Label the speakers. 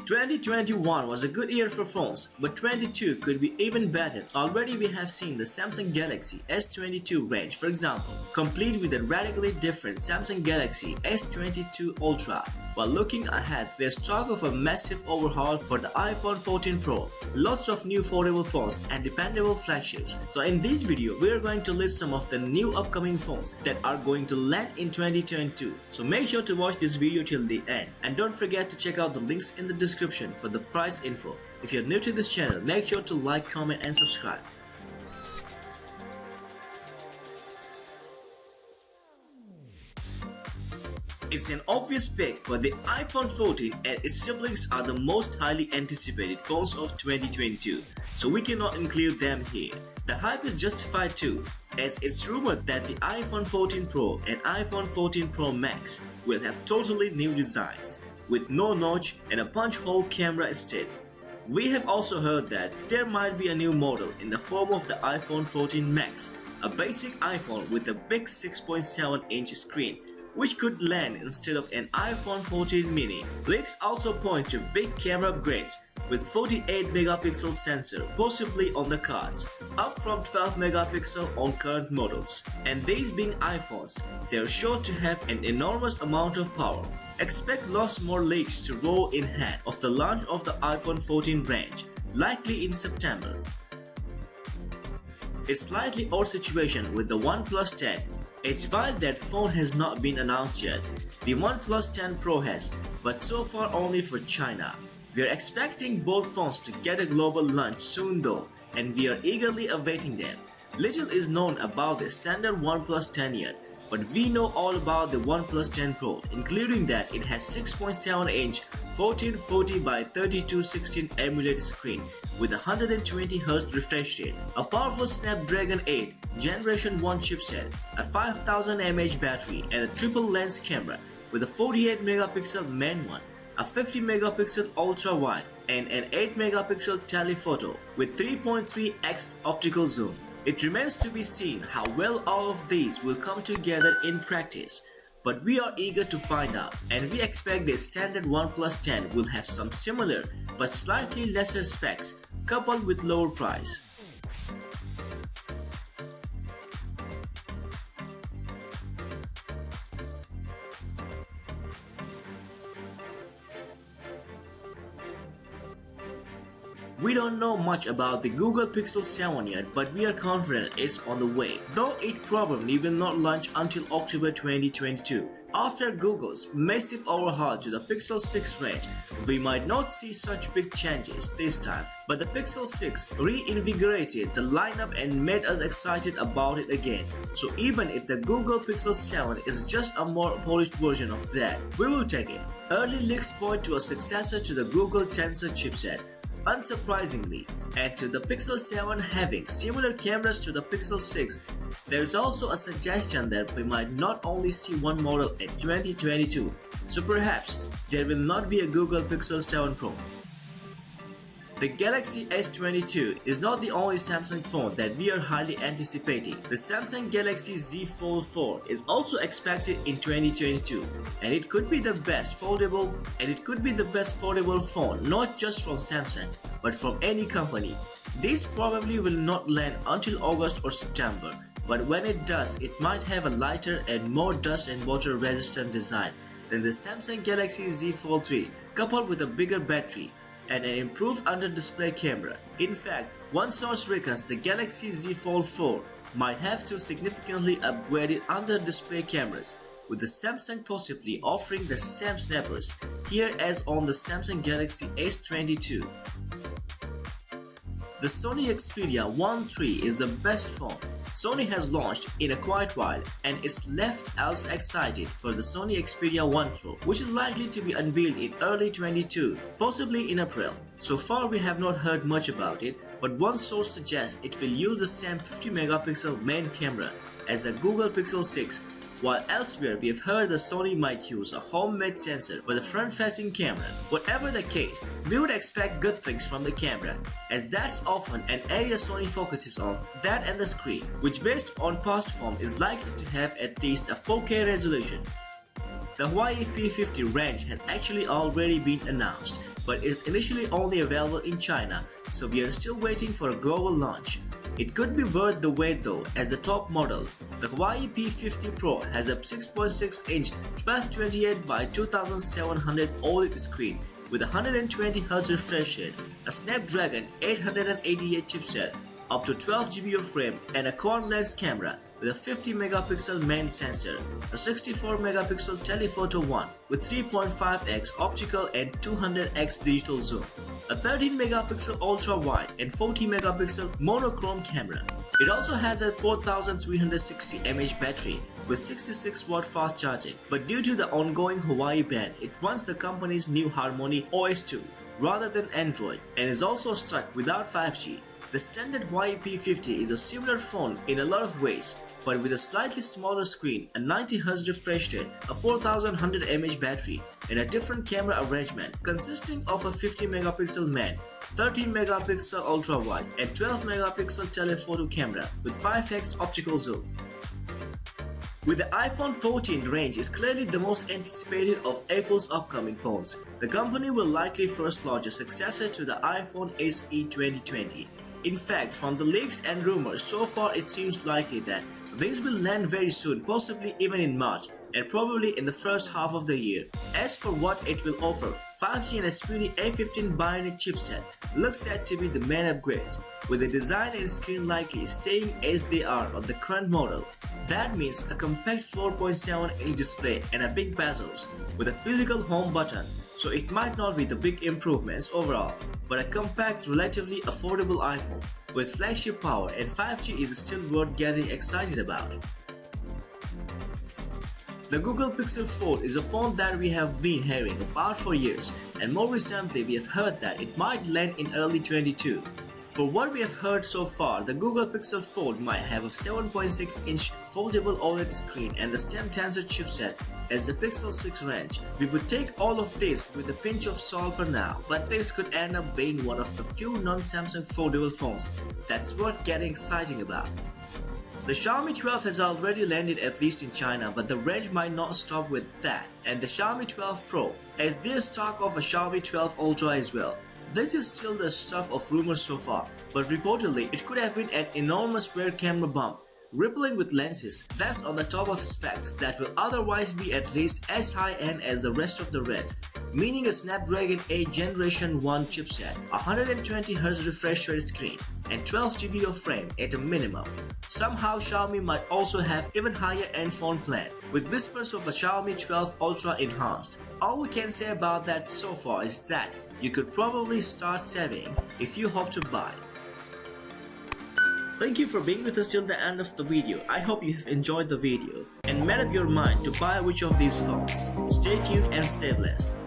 Speaker 1: 2021 was a good year for phones, but 22 could be even better. Already we have seen the Samsung Galaxy S22 range, for example, complete with a radically different Samsung Galaxy S22 Ultra. While looking ahead, there's talk of a massive overhaul for the iPhone 14 Pro, lots of new foldable phones and dependable flagships. So in this video, we are going to list some of the new upcoming phones that are going to land in 2022. So make sure to watch this video till the end, and don't forget to check out the links in the description for the price info. If you're new to this channel, make sure to like, comment and subscribe. It's an obvious pick, but the iPhone 14 and its siblings are the most highly anticipated phones of 2022, so we cannot include them here. The hype is justified too, as it's rumored that the iPhone 14 Pro and iPhone 14 Pro Max will have totally new designs, with no notch and a punch hole camera instead. We have also heard that there might be a new model in the form of the iPhone 14 Max, a basic iPhone with a big 6.7-inch screen, which could land instead of an iPhone 14 mini. Leaks also point to big camera upgrades with 48 megapixel sensor possibly on the cards, up from 12 megapixel on current models. And these being iPhones, they're sure to have an enormous amount of power. Expect lots more leaks to roll in hand of the launch of the iPhone 14 range, likely in September. It's slightly odd situation with the OnePlus 10. It's while that phone has not been announced yet. The OnePlus 10 Pro has, but so far only for China. We are expecting both phones to get a global launch soon though, and we are eagerly awaiting them. Little is known about the standard OnePlus 10 yet, but we know all about the OnePlus 10 Pro, including that it has 6.7-inch 1440 by 3216 AMOLED screen with a 120Hz refresh rate, a powerful Snapdragon 8 Generation 1 chipset, a 5000 mAh battery and a triple lens camera with a 48 megapixel main one, a 50 megapixel ultra wide and an 8 megapixel telephoto with 3.3x optical zoom. It remains to be seen how well all of these will come together in practice, but we are eager to find out, and we expect the standard OnePlus 10 will have some similar but slightly lesser specs coupled with lower price. We don't know much about the Google Pixel 7 yet, but we are confident it's on the way, though it probably will not launch until October 2022. After Google's massive overhaul to the Pixel 6 range, we might not see such big changes this time, but the Pixel 6 reinvigorated the lineup and made us excited about it again. So even if the Google Pixel 7 is just a more polished version of that, we will take it. Early leaks point to a successor to the Google Tensor chipset, unsurprisingly, and to the Pixel 7 having similar cameras to the Pixel 6, there's also a suggestion that we might not only see one model in 2022, so perhaps there will not be a Google Pixel 7 Pro. The Galaxy S22 is not the only Samsung phone that we are highly anticipating. The Samsung Galaxy Z Fold 4 is also expected in 2022, and it could be the best foldable phone not just from Samsung but from any company. This probably will not land until August or September, but when it does, it might have a lighter and more dust and water resistant design than the Samsung Galaxy Z Fold 3, coupled with a bigger battery and an improved under-display camera. In fact, one source reckons the Galaxy Z Fold 4 might have two significantly upgraded under-display cameras, with the Samsung possibly offering the same snappers here as on the Samsung Galaxy S22. The Sony Xperia 1 III is the best phone Sony has launched in a quiet while, and it's left us excited for the Sony Xperia 1 Pro, which is likely to be unveiled in early 2022, possibly in April. So far we have not heard much about it, but one source suggests it will use the same 50 megapixel main camera as the Google Pixel 6, while elsewhere we have heard that Sony might use a homemade sensor for the front-facing camera. Whatever the case, we would expect good things from the camera, as that's often an area Sony focuses on, that and the screen, which based on past form is likely to have at least a 4K resolution. The Huawei P50 range has actually already been announced, but it's initially only available in China, so we are still waiting for a global launch. It could be worth the wait though, as the top model, the Huawei P50 Pro has a 6.6-inch 1228 by 2700 OLED screen with a 120Hz refresh rate, a Snapdragon 888 chipset, up to 12GB of RAM, and a quad lens camera with a 50-megapixel main sensor, a 64-megapixel telephoto one with 3.5x optical and 200x digital zoom, a 13-megapixel ultra-wide and 40-megapixel monochrome camera. It also has a 4360 mAh battery with 66-watt fast charging, but due to the ongoing Huawei ban, it runs the company's new Harmony OS 2 rather than Android and is also stuck without 5G. The standard Huawei P50 is a similar phone in a lot of ways, but with a slightly smaller screen, a 90Hz refresh rate, a 4100 mAh battery, and a different camera arrangement consisting of a 50-megapixel main, 13-megapixel ultra-wide, and 12-megapixel telephoto camera with 5x optical zoom. With the iPhone 14 range is clearly the most anticipated of Apple's upcoming phones. The company will likely first launch a successor to the iPhone SE 2020. In fact, from the leaks and rumors, so far it seems likely that these will land very soon, possibly even in March, and probably in the first half of the year. As for what it will offer, 5G and Xperia A15 Bionic chipset looks set to be the main upgrades, with the design and screen likely staying as they are on the current model. That means a compact 4.7-inch display and a big bezels with a physical home button, so it might not be the big improvements overall, but a compact, relatively affordable iPhone with flagship power and 5G is still worth getting excited about. The Google Pixel Fold is a phone that we have been hearing about for years, and more recently we have heard that it might land in early 2022. For what we have heard so far, the Google Pixel Fold might have a 7.6-inch foldable OLED screen and the same Tensor chipset as the Pixel 6 range. We would take all of this with a pinch of salt for now, but this could end up being one of the few non-Samsung foldable phones that's worth getting excited about. The Xiaomi 12 has already landed at least in China, but the range might not stop with that, and the Xiaomi 12 Pro, as there's talk of a Xiaomi 12 Ultra as well. This is still the stuff of rumors so far, but reportedly it could have been an enormous rear camera bump, rippling with lenses that's on the top of specs that will otherwise be at least as high-end as the rest of the range, meaning a Snapdragon 8 Generation 1 chipset, a 120Hz refresh rate screen, and 12GB of RAM at a minimum. Somehow Xiaomi might also have even higher end phone plan, with whispers of a Xiaomi 12 Ultra enhanced. All we can say about that so far is that you could probably start saving if you hope to buy. Thank you for being with us till the end of the video. I hope you have enjoyed the video and made up your mind to buy which of these phones. Stay tuned and stay blessed.